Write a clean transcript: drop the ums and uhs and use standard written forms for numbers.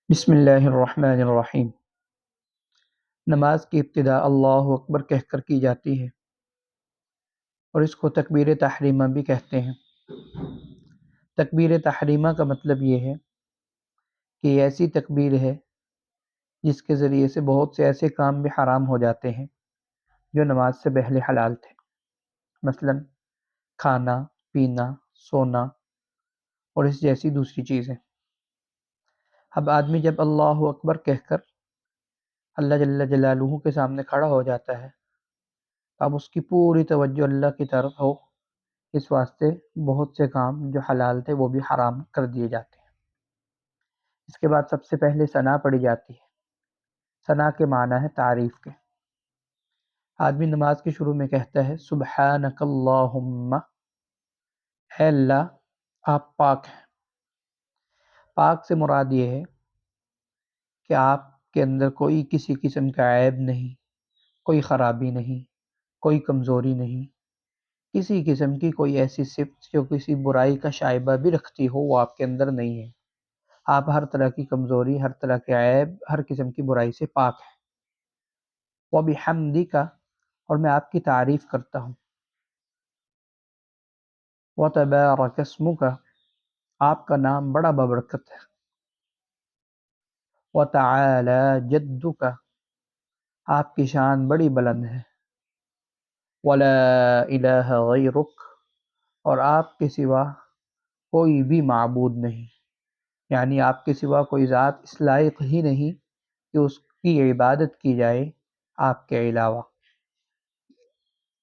بسم اللہ الرحمن الرحیم۔ نماز کی ابتدا اللہ اکبر کہہ کر کی جاتی ہے اور اس کو تکبیر تحریمہ بھی کہتے ہیں۔ تکبیر تحریمہ کا مطلب یہ ہے کہ یہ ایسی تکبیر ہے جس کے ذریعے سے بہت سے ایسے کام بھی حرام ہو جاتے ہیں جو نماز سے پہلے حلال تھے، مثلا کھانا، پینا، سونا اور اس جیسی دوسری چیزیں۔ اب آدمی جب اللہ اکبر کہہ کر اللہ جل جلالہ کے سامنے کھڑا ہو جاتا ہے، اب اس کی پوری توجہ اللہ کی طرف ہو، اس واسطے بہت سے کام جو حلال تھے وہ بھی حرام کر دیے جاتے ہیں۔ اس کے بعد سب سے پہلے ثنا پڑھی جاتی ہے۔ ثنا کے معنی ہے تعریف کے۔ آدمی نماز کے شروع میں کہتا ہے سبحانک اللہم، اے اللہ آپ پاک ہیں۔ پاک سے مراد یہ ہے کہ آپ کے اندر کوئی کسی قسم کا عیب نہیں، کوئی خرابی نہیں، کوئی کمزوری نہیں، کسی قسم کی کوئی ایسی صفت جو کسی برائی کا شائبہ بھی رکھتی ہو وہ آپ کے اندر نہیں ہے۔ آپ ہر طرح کی کمزوری، ہر طرح کے عیب، ہر قسم کی برائی سے پاک ہیں۔ وَبِحَمْدِکَ، اور میں آپ کی تعریف کرتا ہوں۔ وَتَبَارَكَ اسْمُکَ، آپ کا نام بڑا بابرکت ہے۔ وَتَعَالَى جَدُّکَ، آپ کی شان بڑی بلند ہے۔ وَلَا إِلَٰهَ غَيْرُکَ، اور آپ کے سوا کوئی بھی معبود نہیں، یعنی آپ کے سوا کوئی ذات اس لائق ہی نہیں کہ اس کی عبادت کی جائے آپ کے علاوہ۔